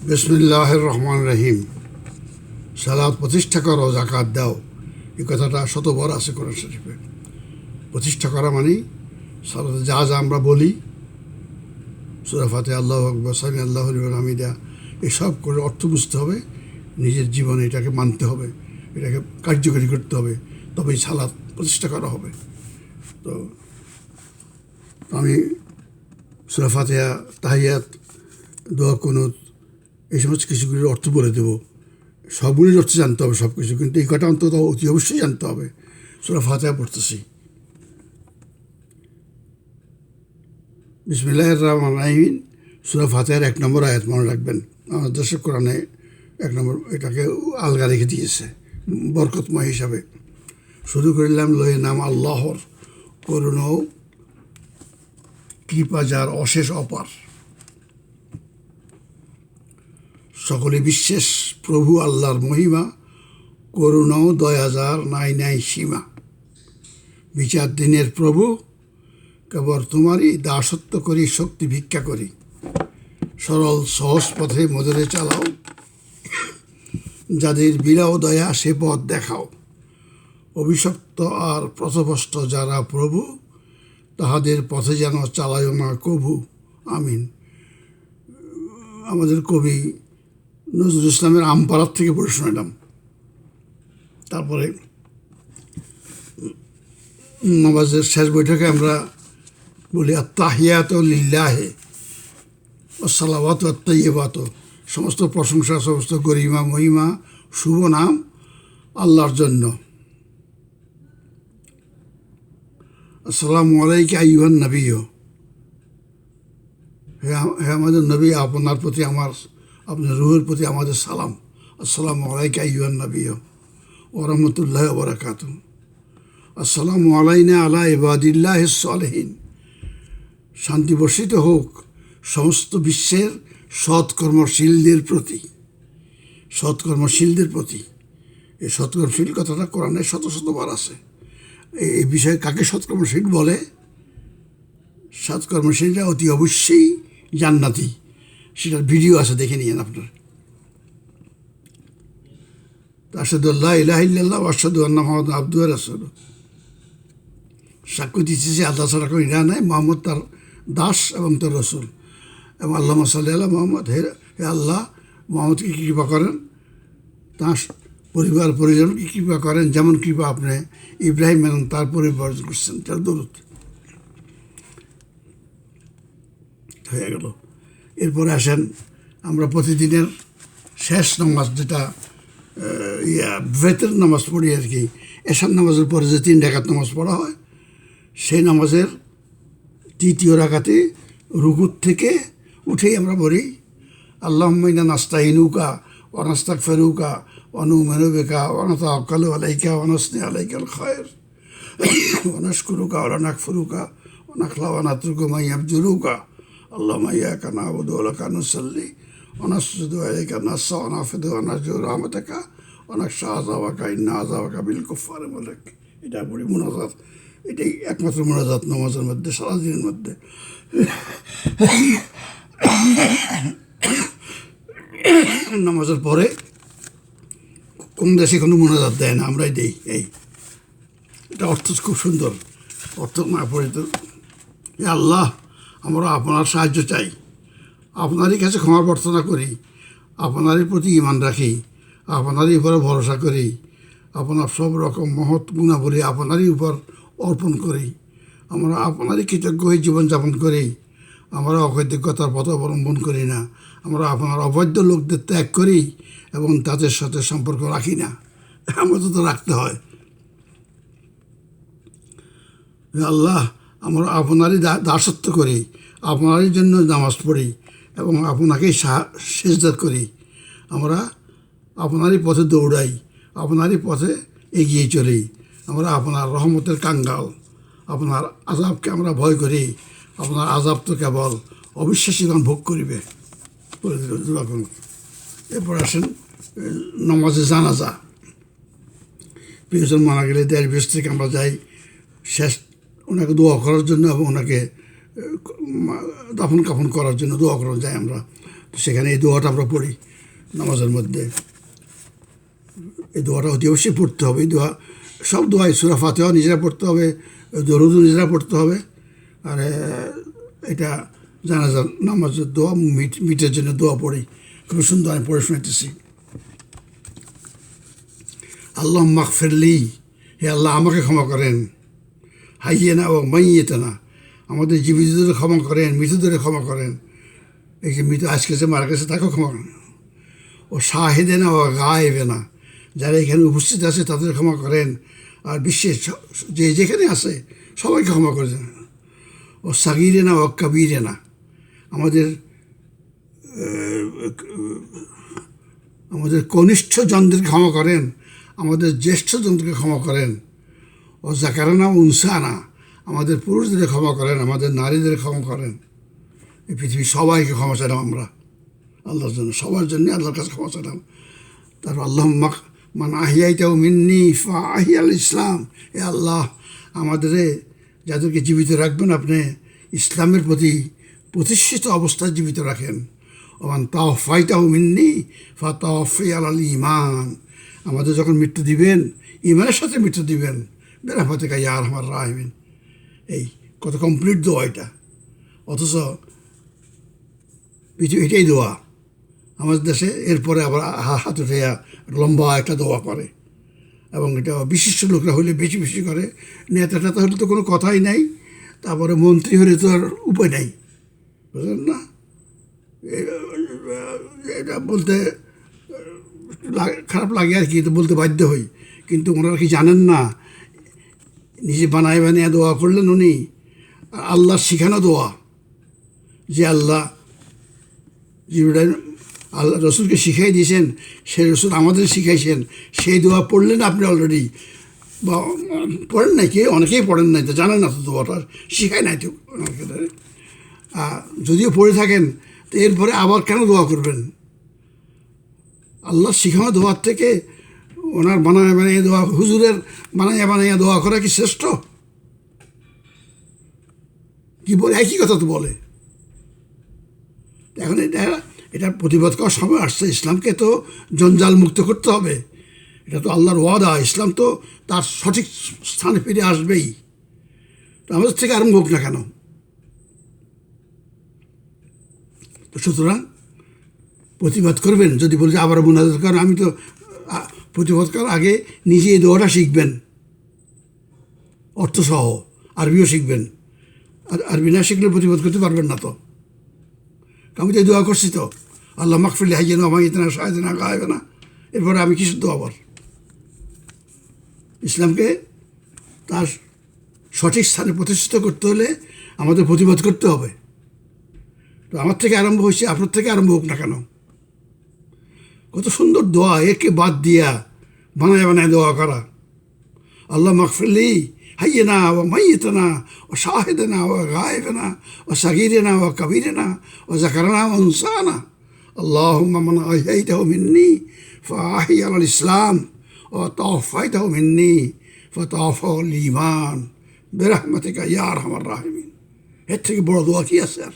বিসমিল্লাহির রহমান রহিম। সালাত প্রতিষ্ঠা করো, জাকাত দাও, এই কথাটা শতবার আছে কোরআন শরীফে। প্রতিষ্ঠা করা মানে সালাতে যা যা আমরা বলি, সূরা ফাতিহা, আল্লাহু আকবার, সামি আল্লাহু লিমান হামিদা, এসব করে অর্থ বুঝতে হবে, নিজের জীবনে এটাকে মানতে হবে, এটাকে কার্যকরী করতে হবে, তবেই সালাত প্রতিষ্ঠা করা হবে। তো আমি সূরা ফাতিহা, তাহিয়াত, দোয়া, কুনুত, এই সমস্ত কিছুগুলির অর্থ বলে দেবো। সবগুলির অর্থ জানতে হবে, সব কিছু, কিন্তু এই কটা অন্তত অতি অবশ্যই জানতে হবে। সূরা ফাতিহা পড়তেছি। বিসমিল্লাহির রহমানির রহিম, সূরা ফাতিহার 1 নম্বর আয়াত মনে রাখবেন। আমার দেশের কোরআনে 1 নম্বর এটাকে আলগা রেখে দিয়েছে বরকতময় হিসাবে। শুরু করিলাম লয়ে নাম আল্লাহর, করুণ কৃপা যার অশেষ অপার। সকলে বিশ্বাস প্রভু আল্লাহর মহিমা, করুণ দয়া যার নাই নাই সীমা। বিচার দিনের প্রভু, কেবল তোমারই দাসত্ব করি, শক্তি ভিক্ষা করি। সরল সহজ পথে মোদেরে চালাও, যাদের বিলাও দয়া সে পথ দেখাও। অভিশপ্ত আর পথভ্রষ্ট যারা প্রভু, তাহাদের পথে যেন চালায় না কভু। আমিন। আমাদের কবি নজরুল ইসলামের আমপাড়ার থেকে পড়ে শোনালাম। তারপরে নামাজের শেষ বৈঠকে আমরা বলি আত্তাহিয়াতু লিল্লাহি ওয়াসসালাওয়াতু আত-তাইয়্যিবাতু, সমস্ত প্রশংসা, সমস্ত গরিমা, মহিমা, শুভ নাম আল্লাহর জন্য। আসসালামু আলাইকা আইয়ুহান নবী, হে আমাদের নবী, আপনার প্রতি আপনার রূহের প্রতি আমাদের সালাম। আসসালামু আলাইকা আইয়ুহান নবী ওয়া রাহমাতুল্লাহি ওয়া বারাকাতুহু। আসসালামু আলাইনা আলা ইবাদিল্লাহিস সালিহিন, শান্তি বর্ষিত হোক সমস্ত বিশ্বের সৎকর্মশীলদের প্রতি। সৎকর্মশীলদের প্রতি, এই সৎকর্মশীল কথাটা কোরআনে শত শতবার আছে। এই বিষয়ে কাকে সৎকর্মশীল বলে? সৎকর্মশীলরা অতি অবশ্যই জান্নাতি। সেটার ভিডিও আছে, দেখে নিয়েন আপনার। আশহাদু আল্লা ইলাহা ইল্লাল্লাহ ওয়া আশহাদু আন্না মুহাম্মাদান আবদুহু ওয়া রাসূলুহু, সাক্ষ্য দিচ্ছে যে আল্লাহ ছাড়া কোনো ইলাহ নাই, মুহাম্মদ তার দাস এবং তার রসুল। এবং আল্লাহুম্মা সাল্লি আলা মুহাম্মদ, হে আল্লাহ মুহাম্মদকে কৃপা করেন, তাঁর পরিবার পরিজনকে কৃপা করেন, যেমন কৃপা আপনি ইব্রাহিম এবং তার পরিবার করছেন। তার দরুদ হয়ে গেল। এরপরে আসেন আমরা প্রতিদিনের শেষ নামাজ, যেটা বেতের নামাজ পড়ি আর কি, এশার নামাজের পরে যে 3 রাকাত নামাজ পড়া হয়, সেই নামাজের 3য় রাকাতে রুকুর থেকে উঠেই আমরা বলি আল্লাহুম্মা ইন্না নাস্তাইনুকা ওয়া নাস্তাগফিরুকা ওয়া নু'মিনু বিকা ওয়া নাতাওয়াক্কালু আলাইকা ওয়া নাসনি আলাইকাল খায়র ওয়া নাশকুরুকা ওয়া নাকফুরুকা ওয়া নাখলাউ ওয়া নাতরুকু মা ইয়াবজুরুকা। আল্লাহুম্মা ইয়্যাকা না'বুদু ওয়া লাকা নুসাল্লি ওয়া নাসজুদু আলাইকা নাসআ ওয়া নাফিদু ওয়া নারজু রাহমাতাকা ওয়া নাখশা আযাবাকা ইন্না আযাবাকা বিল কুফফারি মুহলিক। এটা বলি মুনাজাত। এটাই একমাত্র মুনাজাত নামাজের মধ্যে, সারাদিনের মধ্যে। নামাজের পরে কোন দেশে কোনো মোনাজাত দেয় না, আমরাই দেই। এটা অর্থ খুব সুন্দর। অর্থ না পড়ে তো, হে আল্লাহ, আমরা আপনার সাহায্য চাই, আপনারই কাছে ক্ষমা প্রার্থনা করি, আপনারই প্রতি ঈমান রাখি, আপনারই উপরে ভরসা করি, আপনার সব রকম মহৎ গুণাবলী আপনারই উপর অর্পণ করি। আমরা আপনারই কৃতজ্ঞ হয়ে জীবনযাপন করি। আমরা অকৃতজ্ঞতার পথ অবলম্বন করি না। আমরা আপনার অবৈধ লোকদের ত্যাগ করি এবং তাদের সাথে সম্পর্ক রাখি না। আমাদের তো রাখতে হয়। আল্লাহ, আমরা আপনারই দাসত্ব করি, আপনারই জন্য নামাজ পড়ি এবং আপনাকেই সেজদা করি। আমরা আপনারই পথে দৌড়াই, আপনারই পথে এগিয়ে চলি। আমরা আপনার রহমতের কাঙ্গাল, আপনার আযাবকে আমরা ভয় করি। আপনার আযাব তো কেবল অবিশ্বাসীগণ ভোগ করিবে। এরপর আসেন নামাজে জানাজা। প্রিয়জন মারা গেলে দেশ বিদেশ থেকে আমরা যাই শেষ ওনাকে দোয়া করার জন্য এবং ওনাকে দাফন কাফন করার জন্য দোয়া করা যায় আমরা। তো সেখানে এই দোয়াটা আমরা পড়ি নামাজের মধ্যে। এই দোয়াটা অতি অবশ্যই পড়তে হবে। এই দোয়া, সব দোয়াই, সূরা ফাতিহা নিজেরা পড়তে হবে, দরুদও নিজেরা পড়তে হবে। আর এটা জানাজার নামাজের দোয়া, মিটের জন্য দোয়া পড়ি, খুব সুন্দর। আমি পড়ে শোনাইতেছি। আল্লাহ মাগফিরলি, হে আল্লাহ আমাকে ক্ষমা করেন। হাইয়েনা ও মাইয়েতানা, আমাদের জীবিতদের ক্ষমা করেন, মৃতদের ক্ষমা করেন। এই যে মৃত আজকে যে মারা গেছে তাকেও ক্ষমা করেন। ও শাহেদেনা ও গায়েবেনা, যারা এখানে উপস্থিত আছে তাদের ক্ষমা করেন। আর বিশ্বের যে যেখানে আছে সবাইকে ক্ষমা করে দেন। ও সাগিরেনা ও কাবিরেনা, আমাদের কনিষ্ঠ জনদেরকে ক্ষমা করেন, আমাদের জ্যেষ্ঠ জনদেরকে ক্ষমা করেন। ও জাকারানা উনসানা, আমাদের পুরুষদের ক্ষমা করেন, আমাদের নারীদের ক্ষমা করেন। এই পৃথিবীর সবাইকে ক্ষমা চাইলাম আমরা আল্লাহর জন্য, সবার জন্য আল্লাহর কাছে ক্ষমা চাইলাম। তারপর আল্লাহ মান আহিয়াইতাও মিন্নি ফা আহিয়াল ইসলাম, এ আল্লাহ আমাদের যাদেরকে জীবিত রাখবেন আপনি ইসলামের প্রতি প্রতিষ্ঠিত অবস্থায় জীবিত রাখেন। ওমান তাওফাইতাও মিন্নি ফা তাওফি আল ইমান, আমাদের যখন মৃত্যু দিবেন ইমানের সাথে মৃত্যু দিবেন। বেরাফাতিকা ইয়া আরহামার রাহিমিন। এই কত কমপ্লিট দোয়া এটা, অথচ এটাই দোয়া আমাদের দেশে। এরপরে আবার হাত উঠে লম্বা একটা দোয়া করে, এবং এটা বিশিষ্ট লোকরা হলে বেশি বেশি করে। নেতা টেতা হলে তো কোনো কথাই নাই, তারপরে মন্ত্রী হলে তো আর উপায় নাই, বুঝলেন না? এটা বলতে খারাপ লাগে আর কি, তো বলতে বাধ্য হই। কিন্তু ওনারা কি জানেন না, নিজে বানায় বানিয়ে দোয়া করলেন উনি, আল্লাহর শিখানো দোয়া। যে আল্লাহ জিবরাইল আল্লাহ রসুলকে শিখাই দিয়েছেন, সেই রসুল আমাদের শিখাইছেন, সেই দোয়া পড়লেন আপনি অলরেডি, বা পড়েন নাই, কে অনেকেই পড়েন নাই, তো জানেন না তো দোয়াটা, শিখাই নাই তো অনেকে। যদিও পড়ে থাকেন তো এরপরে আবার কেন দোয়া করবেন? আল্লাহ শিখানো দোয়ার থেকে ওনার বানায় বানিয়ে দোয়া, হুজুরের বানাইয়া বানাইয়া দোয়া করা কি শ্রেষ্ঠ? কি বলে, একই কথা তো বলে। এখন এটার প্রতিবাদ করার সময় আসছে। ইসলামকে তো জঞ্জাল মুক্ত করতে হবে, এটা তো আল্লাহর ওয়াদা। ইসলাম তো তার সঠিক স্থানে ফিরে আসবেই, তো আমাদের থেকে আরম্ভ হোক না কেন। তো সুতরাং প্রতিবাদ করবেন, যদি বলি যে আবার মুনাজাত করেন, আমি তো প্রতিবাদ করার আগে নিজে এই দোয়াটা শিখবেন অর্থসহ, আরবিও শিখবেন। আর আরবি না শিখলে প্রতিবাদ করতে পারবেন না। তো আমি তো এই দোয়া করছি, তো আল্লাহ মাগফিরলি হাইয়েনা মাইয়েতানা শাহেদেনা গায়েবেনা, এরপরে আমি কিছু দোয়া আবার। ইসলামকে তার সঠিক স্থানে প্রতিষ্ঠিত করতে হলে আমাদের প্রতিবাদ করতে হবে। তো আমার থেকে আরম্ভ হয়েছে, আপনার থেকে আরম্ভ হোক না কেন। কত সুন্দর দোয়া, একে বাদ দিয়া বানায় বানায় দোয়া করা। আল্লাহ মাগফিরলি হাইয়েনা ও মাইয়েতানা ও শাহেদেনা ও গায়েবেনা ও সাগিরেনা ও কাবিরেনা ও জাকারানা ও উনসানা। আল্লাহুম্মা মান আহইয়াইতাহু মিন্নি ফাহি আল ইসলাম ও তাওফাইতাহু মিন্নি ফাতাওফাল ঈমান বিরহমাতিকা ইয়া আরহামার রাহিমিন। এর থেকে বড় দোয়া কি আছে আর?